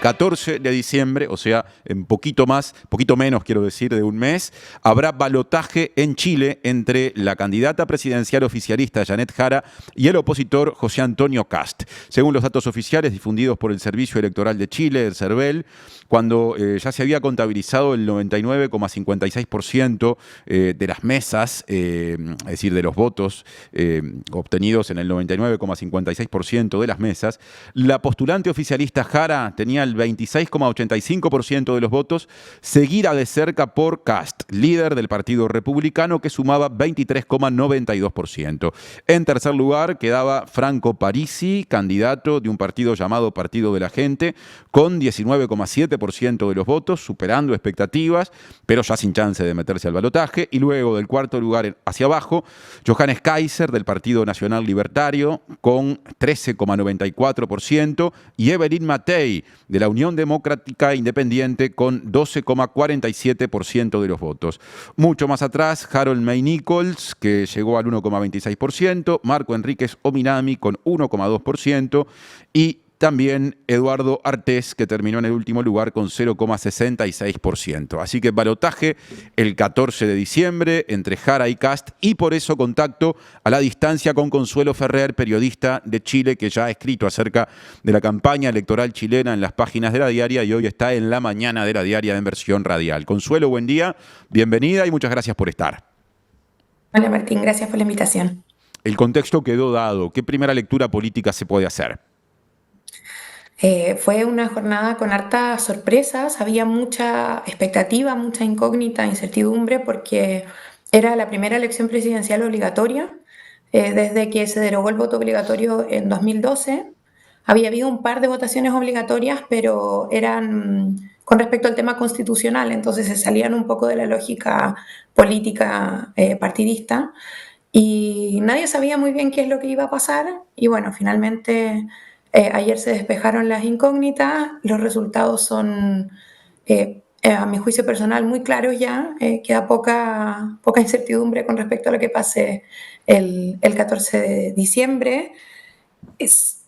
14 de diciembre, o sea, en poquito menos, quiero decir, de un mes, habrá balotaje en Chile entre la candidata presidencial oficialista Janet Jara y el opositor José Antonio Kast. Según los datos oficiales difundidos por el Servicio Electoral de Chile, el CERVEL, cuando ya se había contabilizado el 99,56% de las mesas, es decir, de los votos obtenidos en el 99,56% de las mesas, la postulante oficialista Jara tenía el 26,85% de los votos, seguida de cerca por Kast, líder del Partido Republicano, que sumaba 23,92%. En tercer lugar quedaba Franco Parisi, candidato de un partido llamado Partido de la Gente, con 19,7% de los votos, superando expectativas, pero ya sin chance de meterse al balotaje. Y luego, del cuarto lugar hacia abajo, Johannes Kaiser, del Partido Nacional Libertario, con 13,94%, y Evelyn Matei, de la Unión Democrática Independiente, con 12,47% de los votos. Mucho más atrás, Harold May Nichols, que llegó al 1,26%, Marco Enríquez Ominami con 1,2%, y también Eduardo Artés, que terminó en el último lugar con 0,66%. Así que balotaje el 14 de diciembre entre Jara y Kast, y por eso contacto a la distancia con Consuelo Ferrer, periodista de Chile, que ya ha escrito acerca de la campaña electoral chilena en las páginas de La Diaria y hoy está en la mañana de La Diaria en versión radial. Consuelo, buen día, bienvenida y muchas gracias por estar. Hola Martín, gracias por la invitación. El contexto quedó dado. ¿Qué primera lectura política se puede hacer? Fue una jornada con hartas sorpresas, había mucha expectativa, mucha incógnita, incertidumbre, porque era la primera elección presidencial obligatoria desde que se derogó el voto obligatorio en 2012. Había habido un par de votaciones obligatorias, pero eran con respecto al tema constitucional, entonces se salían un poco de la lógica política partidista y nadie sabía muy bien qué es lo que iba a pasar y bueno, finalmente ayer se despejaron las incógnitas, los resultados son, a mi juicio personal, muy claros ya, queda poca incertidumbre con respecto a lo que pase el 14 de diciembre.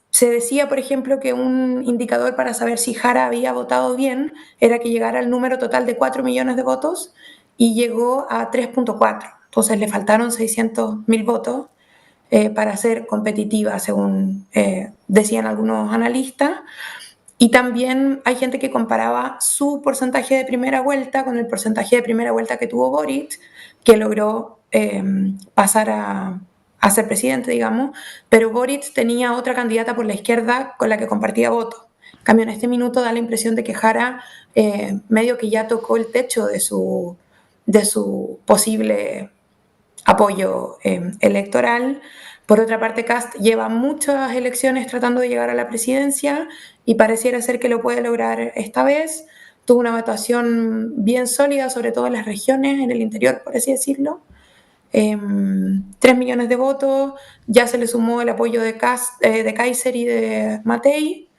Se decía, por ejemplo, que un indicador para saber si Jara había votado bien era que llegara al número total de 4 millones de votos y llegó a 3,4. Entonces le faltaron 600.000 votos para ser competitiva, según decían algunos analistas. Y también hay gente que comparaba su porcentaje de primera vuelta con el porcentaje de primera vuelta que tuvo Boric, que logró pasar a ser presidente, digamos, pero Boric tenía otra candidata por la izquierda con la que compartía votos. En cambio, en este minuto da la impresión de que Jara medio que ya tocó el techo de su posible apoyo electoral. Por otra parte, Kast lleva muchas elecciones tratando de llegar a la presidencia y pareciera ser que lo puede lograr esta vez. Tuvo una votación bien sólida, sobre todo en las regiones, en el interior, por así decirlo. 3 millones de votos, ya se le sumó el apoyo de Kaiser y de Matei,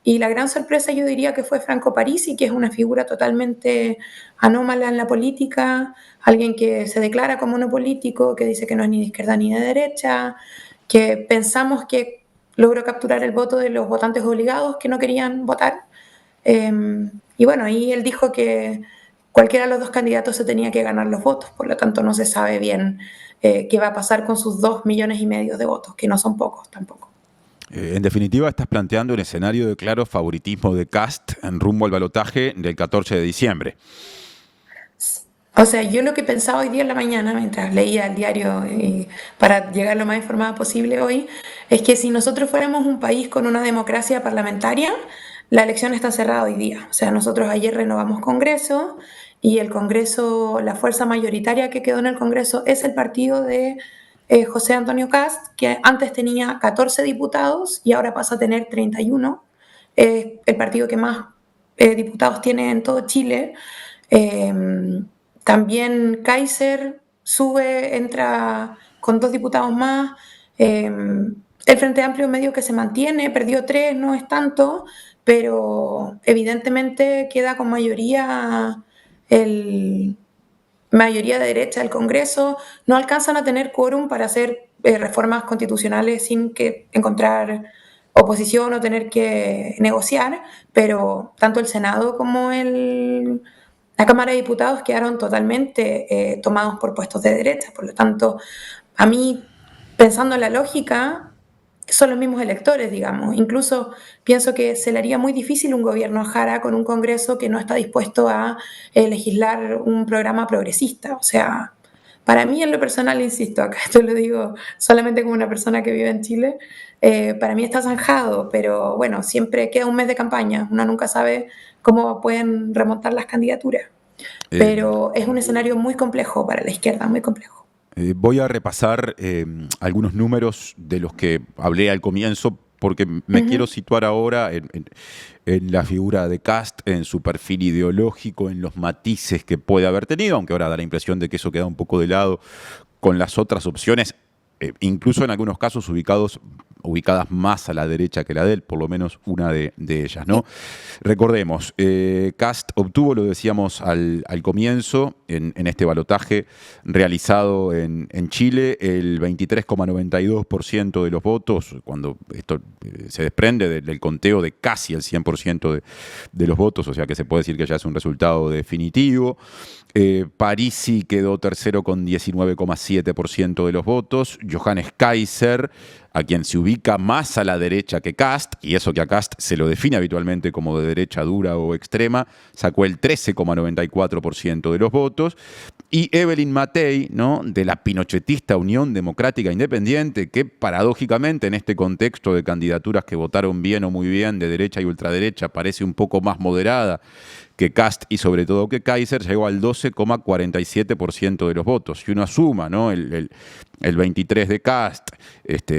y la gran sorpresa yo diría que fue Franco Parisi, que es una figura totalmente anómala en la política, alguien que se declara como no político, que dice que no es ni de izquierda ni de derecha, que pensamos que logró capturar el voto de los votantes obligados que no querían votar. Y bueno, ahí él dijo que cualquiera de los dos candidatos se tenía que ganar los votos, por lo tanto no se sabe bien qué va a pasar con sus 2,5 millones de votos, que no son pocos tampoco. En definitiva, estás planteando un escenario de claro favoritismo de Kast en rumbo al balotaje del 14 de diciembre. O sea, yo lo que pensaba hoy día en la mañana, mientras leía el diario para llegar lo más informada posible hoy, es que si nosotros fuéramos un país con una democracia parlamentaria, la elección está cerrada hoy día. O sea, nosotros ayer renovamos Congreso y el Congreso, la fuerza mayoritaria que quedó en el Congreso es el partido de José Antonio Kast, que antes tenía 14 diputados y ahora pasa a tener 31. El partido que más diputados tiene en todo Chile. Eh, También Kaiser sube, entra con 2 diputados más. El Frente Amplio medio que se mantiene, perdió 3, no es tanto, pero evidentemente queda con mayoría de derecha del Congreso. No alcanzan a tener quórum para hacer reformas constitucionales sin que encontrar oposición o tener que negociar, pero tanto el Senado como la Cámara de Diputados quedaron totalmente tomados por puestos de derecha. Por lo tanto, a mí, pensando en la lógica, son los mismos electores, digamos. Incluso pienso que se le haría muy difícil un gobierno a Jara con un Congreso que no está dispuesto a legislar un programa progresista. O sea, para mí en lo personal, insisto, acá esto lo digo solamente como una persona que vive en Chile, para mí está zanjado, pero bueno, siempre queda un mes de campaña, uno nunca sabe cómo pueden remontar las candidaturas. Eh, Pero es un escenario muy complejo para la izquierda, muy complejo. Voy a repasar algunos números de los que hablé al comienzo, porque me quiero Ujú. situar ahora en la figura de Kast, en su perfil ideológico, en los matices que puede haber tenido, aunque ahora da la impresión de que eso queda un poco de lado con las otras opciones, incluso en algunos casos ubicadas más a la derecha que la de él, por lo menos una de ellas, ¿no? Sí. Recordemos, Kast obtuvo, lo decíamos al comienzo, en este balotaje realizado en Chile, el 23,92% de los votos, cuando esto se desprende del conteo de casi el 100% de los votos, o sea que se puede decir que ya es un resultado definitivo. Parisi quedó tercero con 19,7% de los votos. Johannes Kaiser, a quien se ubica más a la derecha que Kast, y eso que a Kast se lo define habitualmente como de derecha dura o extrema, sacó el 13,94% de los votos. Y Evelyn Matei, ¿no?, de la pinochetista Unión Democrática Independiente, que paradójicamente en este contexto de candidaturas que votaron bien o muy bien de derecha y ultraderecha parece un poco más moderada que Kast y sobre todo que Kaiser, llegó al 12,47% de los votos. Si uno suma, ¿no?, el 23 de Kast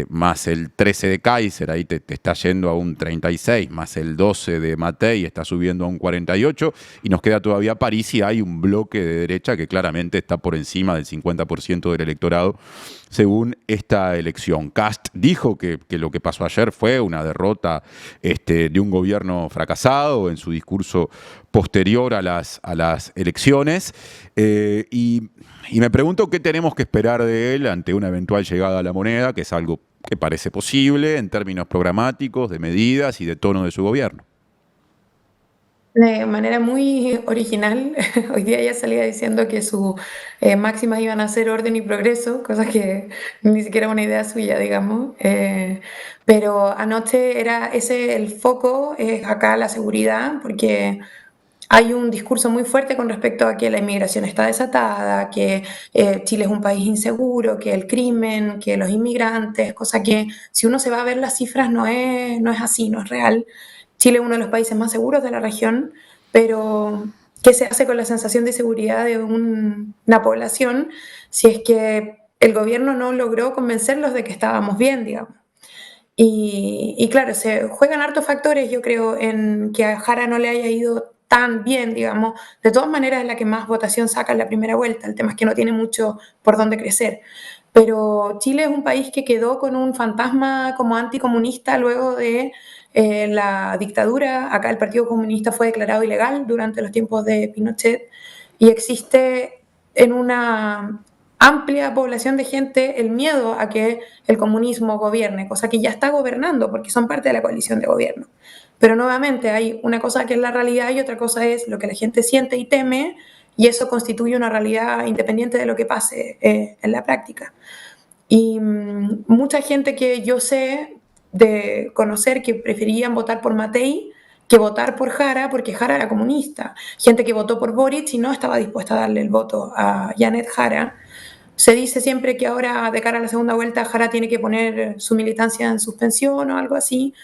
más el 13 de Kaiser, ahí te está yendo a un 36, más el 12 de Matei está subiendo a un 48, y nos queda todavía París, y hay un bloque de derecha que claramente está por encima del 50% del electorado según esta elección. Kast dijo que lo que pasó ayer fue una derrota de un gobierno fracasado en su discurso posterior a las elecciones, y me pregunto qué tenemos que esperar de él ante una eventual llegada a la moneda, que es algo que parece posible en términos programáticos, de medidas y de tono de su gobierno. De manera muy original, hoy día ella salía diciendo que sus máximas iban a ser orden y progreso, cosa que ni siquiera una idea suya, digamos. Pero anoche era ese el foco, acá la seguridad, porque hay un discurso muy fuerte con respecto a que la inmigración está desatada, que Chile es un país inseguro, que el crimen, que los inmigrantes, cosa que si uno se va a ver las cifras no es así, no es real. Chile es uno de los países más seguros de la región, pero ¿qué se hace con la sensación de seguridad de una población si es que el gobierno no logró convencerlos de que estábamos bien, digamos? Y claro, se juegan hartos factores, yo creo, en que a Jara no le haya ido tan bien, digamos. De todas maneras, es la que más votación saca en la primera vuelta. El tema es que no tiene mucho por dónde crecer. Pero Chile es un país que quedó con un fantasma como anticomunista luego de la dictadura. Acá el Partido Comunista fue declarado ilegal durante los tiempos de Pinochet y existe en una amplia población de gente el miedo a que el comunismo gobierne, cosa que ya está gobernando porque son parte de la coalición de gobierno. Pero nuevamente hay una cosa que es la realidad y otra cosa es lo que la gente siente y teme, y eso constituye una realidad independiente de lo que pase en la práctica. Y mucha gente que yo sé de conocer que preferían votar por Matei que votar por Jara porque Jara era comunista. Gente que votó por Boric y no estaba dispuesta a darle el voto a Janet Jara. Se dice siempre que ahora, de cara a la segunda vuelta, Jara tiene que poner su militancia en suspensión o algo así,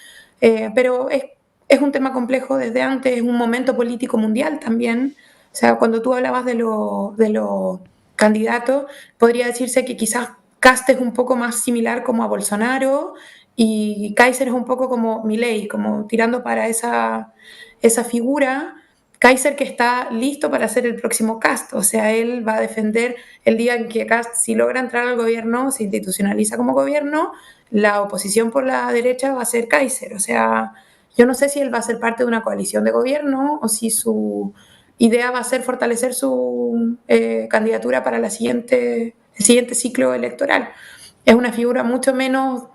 pero es un tema complejo desde antes, es un momento político mundial también. O sea, cuando tú hablabas de los candidatos, podría decirse que quizás Cast es un poco más similar como a Bolsonaro y Kaiser es un poco como Milei, como tirando para esa figura. Kaiser que está listo para ser el próximo Cast, o sea, él va a defender el día en que Cast, si logra entrar al gobierno, se institucionaliza como gobierno, la oposición por la derecha va a ser Kaiser, o sea, yo no sé si él va a ser parte de una coalición de gobierno o si su idea va a ser fortalecer su candidatura para el siguiente ciclo electoral. Es una figura mucho menos,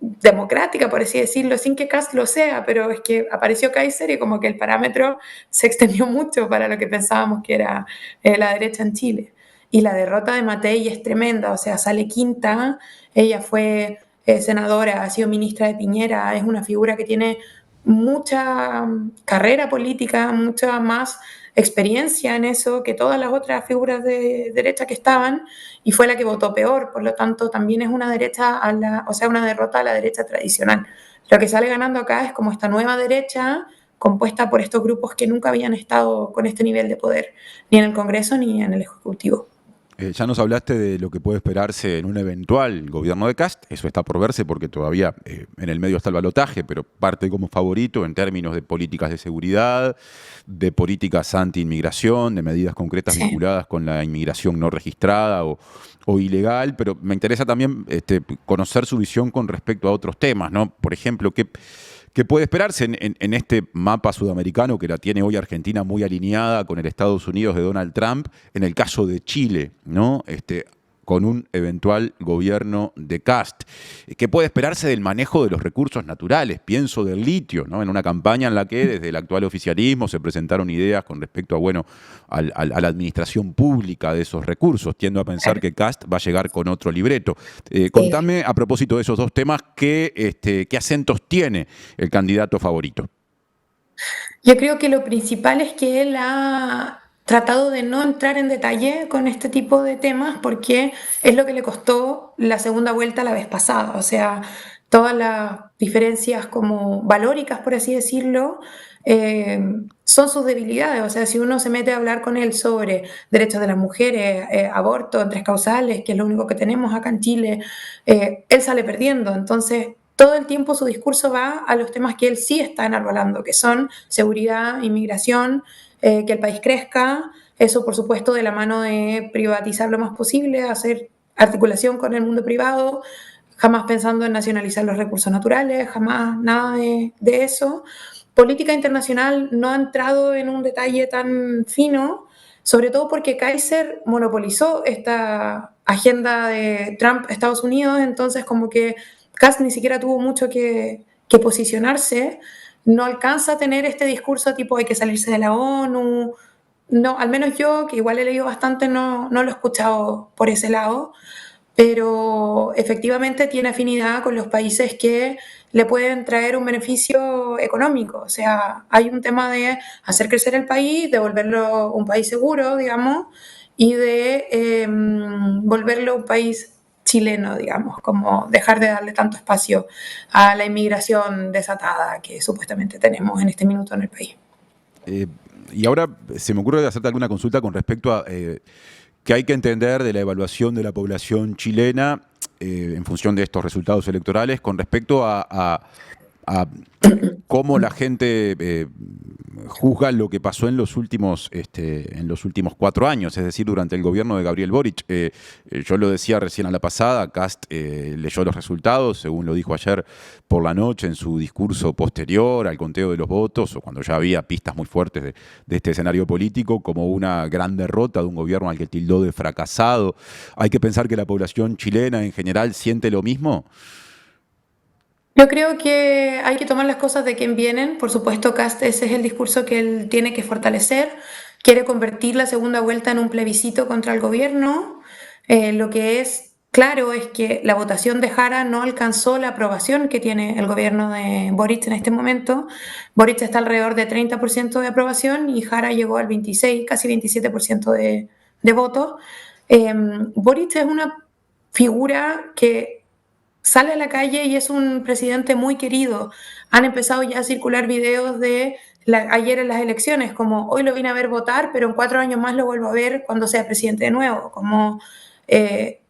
democrática, por así decirlo, sin que Kast lo sea, pero es que apareció Kaiser y como que el parámetro se extendió mucho para lo que pensábamos que era la derecha en Chile. Y la derrota de Matei es tremenda, o sea, sale quinta, ella fue senadora, ha sido ministra de Piñera, es una figura que tiene mucha carrera política, mucha más experiencia en eso que todas las otras figuras de derecha que estaban, y fue la que votó peor, por lo tanto también es una derecha o sea, una derrota a la derecha tradicional. Lo que sale ganando acá es como esta nueva derecha compuesta por estos grupos que nunca habían estado con este nivel de poder, ni en el Congreso ni en el Ejecutivo. Ya nos hablaste de lo que puede esperarse en un eventual gobierno de Kast, eso está por verse porque todavía en el medio está el balotaje, pero parte como favorito en términos de políticas de seguridad, de políticas anti-inmigración, de medidas concretas Sí. vinculadas con la inmigración no registrada o ilegal, pero me interesa también conocer su visión con respecto a otros temas, ¿no? Por ejemplo, ¿qué puede esperarse en este mapa sudamericano que la tiene hoy Argentina muy alineada con el Estados Unidos de Donald Trump, en el caso de Chile, ¿no? Con un eventual gobierno de Kast? ¿Qué puede esperarse del manejo de los recursos naturales? Pienso del litio, ¿no? En una campaña en la que desde el actual oficialismo se presentaron ideas con respecto a, bueno, a la administración pública de esos recursos. Tiendo a pensar que Kast va a llegar con otro libreto. Contame, a propósito de esos dos temas, qué acentos tiene el candidato favorito. Yo creo que lo principal es que él ha tratado de no entrar en detalle con este tipo de temas porque es lo que le costó la segunda vuelta la vez pasada. O sea, todas las diferencias como valóricas, por así decirlo, eh, son sus debilidades. O sea, si uno se mete a hablar con él sobre derechos de las mujeres, aborto en tres causales, que es lo único que tenemos acá en Chile, él sale perdiendo. Entonces, todo el tiempo su discurso va a los temas que él sí está enarbolando, que son seguridad, inmigración, que el país crezca, eso por supuesto de la mano de privatizar lo más posible, hacer articulación con el mundo privado, jamás pensando en nacionalizar los recursos naturales, jamás nada de eso. Política internacional no ha entrado en un detalle tan fino, sobre todo porque Kaiser monopolizó esta agenda de Trump-Estados Unidos, entonces como que Kass ni siquiera tuvo mucho que posicionarse, no alcanza a tener este discurso tipo hay que salirse de la ONU, no, al menos yo, que igual he leído bastante, no lo he escuchado por ese lado, pero efectivamente tiene afinidad con los países que le pueden traer un beneficio económico. O sea, hay un tema de hacer crecer el país, de volverlo un país seguro, digamos, y de volverlo un país chileno, digamos, como dejar de darle tanto espacio a la inmigración desatada que supuestamente tenemos en este minuto en el país. Eh, y ahora se me ocurre hacerte alguna consulta con respecto a qué hay que entender de la evaluación de la población chilena en función de estos resultados electorales con respecto a cómo la gente juzga lo que pasó en los últimos 4 años, es decir, durante el gobierno de Gabriel Boric. Yo lo decía recién a la pasada, Kast leyó los resultados, según lo dijo ayer por la noche en su discurso posterior al conteo de los votos, o cuando ya había pistas muy fuertes de este escenario político, como una gran derrota de un gobierno al que tildó de fracasado. Hay que pensar que la población chilena en general siente lo mismo. Yo creo que hay que tomar las cosas de quien vienen. Por supuesto, Kast, ese es el discurso que él tiene que fortalecer. Quiere convertir la segunda vuelta en un plebiscito contra el gobierno. Lo que es claro es que la votación de Jara no alcanzó la aprobación que tiene el gobierno de Boric en este momento. Boric está alrededor de 30% de aprobación y Jara llegó al 26, casi 27% de votos. Boric es una figura que sale a la calle y es un presidente muy querido. Han empezado ya a circular videos de ayer en las elecciones, como hoy lo vine a ver votar, pero en 4 años más lo vuelvo a ver cuando sea presidente de nuevo. Eh,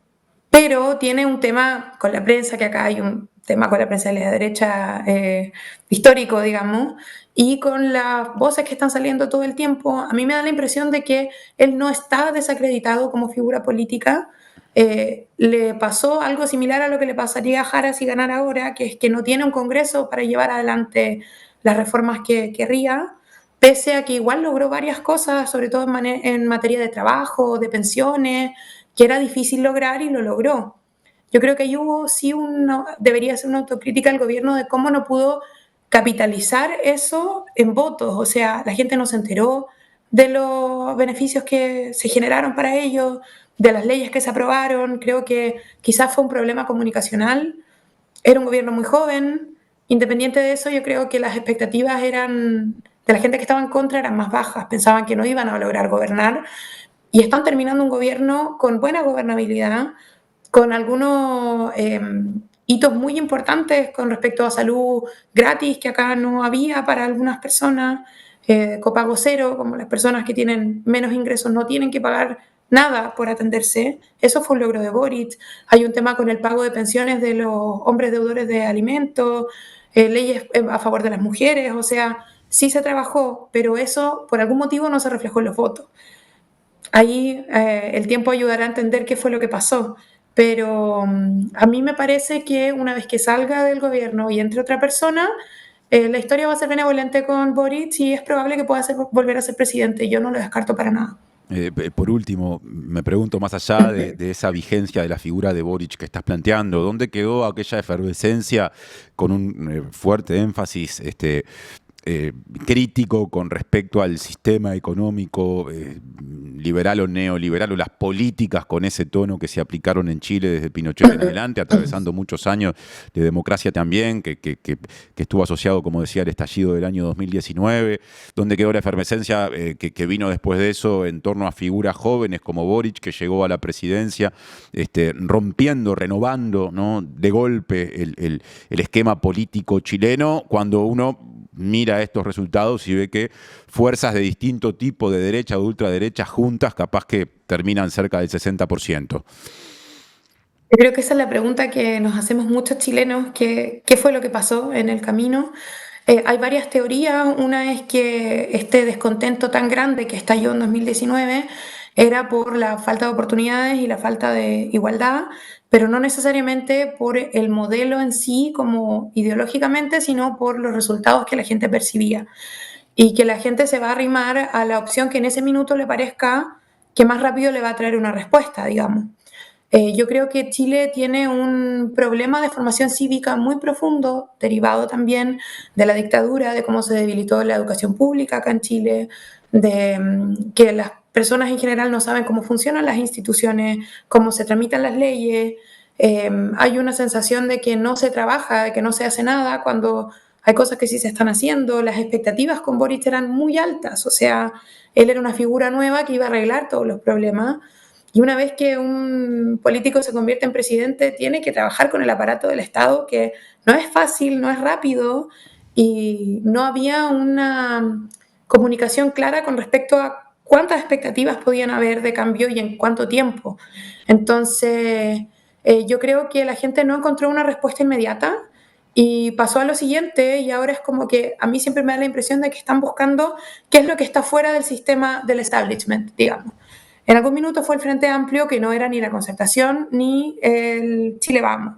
pero tiene un tema con la prensa, que acá hay un tema con la prensa de la derecha histórico, digamos, y con las voces que están saliendo todo el tiempo. A mí me da la impresión de que él no está desacreditado como figura política. Le pasó algo similar a lo que le pasaría a Jara si ganara ahora, que es que no tiene un Congreso para llevar adelante las reformas que querría, pese a que igual logró varias cosas, sobre todo en materia de trabajo, de pensiones, que era difícil lograr y lo logró. yo creo que ahí hubo sí debería ser una autocrítica al gobierno de cómo no pudo capitalizar eso en votos. O sea, la gente no se enteró de los beneficios que se generaron para ellos, de las leyes que se aprobaron. Creo que quizás fue un problema comunicacional. Era un gobierno muy joven. Independiente de eso, yo creo que las expectativas eran de la gente que estaba en contra eran más bajas. Pensaban que no iban a lograr gobernar y están terminando un gobierno con buena gobernabilidad, con algunos hitos muy importantes con respecto a salud gratis que acá no había para algunas personas, copago cero, como las personas que tienen menos ingresos no tienen que pagar nada por atenderse. Eso fue un logro de Boric. Hay un tema con el pago de pensiones de los hombres deudores de alimentos, leyes a favor de las mujeres, o sea, sí se trabajó, pero eso por algún motivo no se reflejó en los votos. Ahí el tiempo ayudará a entender qué fue lo que pasó. Pero a mí me parece que una vez que salga del gobierno y entre otra persona, la historia va a ser benevolente con Boric y es probable que pueda volver a ser presidente. Yo no lo descarto para nada. Por último, me pregunto, más allá de esa vigencia de la figura de Boric que estás planteando, ¿dónde quedó aquella efervescencia con un fuerte énfasis crítico con respecto al sistema económico liberal o neoliberal, o las políticas con ese tono que se aplicaron en Chile desde Pinochet en adelante, atravesando muchos años de democracia también, que estuvo asociado, como decía, al estallido del año 2019, donde quedó la efervescencia que vino después de eso en torno a figuras jóvenes como Boric, que llegó a la presidencia rompiendo, renovando, ¿no?, de golpe el esquema político chileno, cuando uno mira estos resultados y ve que fuerzas de distinto tipo, de derecha o de ultraderecha, juntas, capaz que terminan cerca del 60%. Yo creo que esa es la pregunta que nos hacemos muchos chilenos, ¿qué fue lo que pasó en el camino? Hay varias teorías. Una es que este descontento tan grande que estalló en 2019 era por la falta de oportunidades y la falta de igualdad, pero no necesariamente por el modelo en sí como ideológicamente, sino por los resultados que la gente percibía. Y que la gente se va a arrimar a la opción que en ese minuto le parezca que más rápido le va a traer una respuesta, digamos. Yo creo que Chile tiene un problema de formación cívica muy profundo, derivado también de la dictadura, de cómo se debilitó la educación pública acá en Chile, de que las personas en general no saben cómo funcionan las instituciones, cómo se tramitan las leyes. Hay una sensación de que no se trabaja, de que no se hace nada, cuando hay cosas que sí se están haciendo. Las expectativas con Boric eran muy altas, o sea, él era una figura nueva que iba a arreglar todos los problemas. Y una vez que un político se convierte en presidente, tiene que trabajar con el aparato del Estado, que no es fácil, no es rápido, y no había una comunicación clara con respecto a cuántas expectativas podían haber de cambio y en cuánto tiempo. Entonces, yo creo que la gente no encontró una respuesta inmediata y pasó a lo siguiente, y ahora es como que a mí siempre me da la impresión de que están buscando qué es lo que está fuera del sistema del establishment, digamos. En algún minuto fue el Frente Amplio, que no era ni la Concertación ni el Chile Vamos.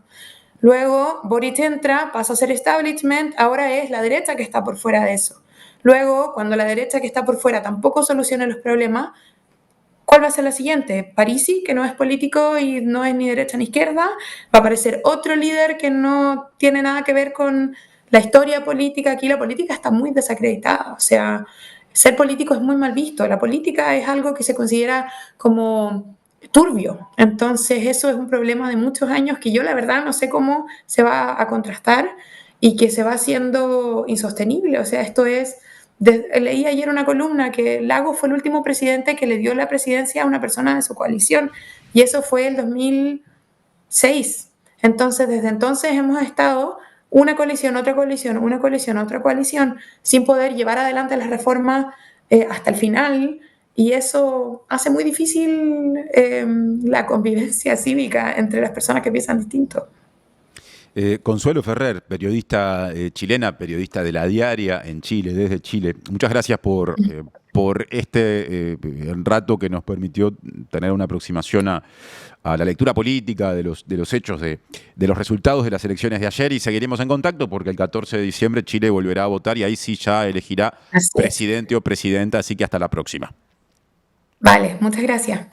Luego Boric entra, pasa a ser establishment, ahora es la derecha que está por fuera de eso. Luego, cuando la derecha que está por fuera tampoco soluciona los problemas, ¿cuál va a ser la siguiente? Parisi, que no es político y no es ni derecha ni izquierda, va a aparecer otro líder que no tiene nada que ver con la historia política. Aquí la política está muy desacreditada, o sea, ser político es muy mal visto. La política es algo que se considera como turbio. Entonces eso es un problema de muchos años que yo la verdad no sé cómo se va a contrastar y que se va haciendo insostenible. O sea, esto es... Leí ayer una columna que Lagos fue el último presidente que le dio la presidencia a una persona de su coalición, y eso fue el 2006. Entonces, desde entonces hemos estado una coalición, otra coalición, una coalición, otra coalición, sin poder llevar adelante las reformas hasta el final, y eso hace muy difícil la convivencia cívica entre las personas que piensan distinto. Consuelo Ferrer, periodista chilena, periodista de La Diaria en Chile, desde Chile. Muchas gracias por este rato que nos permitió tener una aproximación a la lectura política de los hechos, de los resultados de las elecciones de ayer, y seguiremos en contacto porque el 14 de diciembre Chile volverá a votar y ahí sí ya elegirá presidente o presidenta, así que hasta la próxima. Vale, muchas gracias.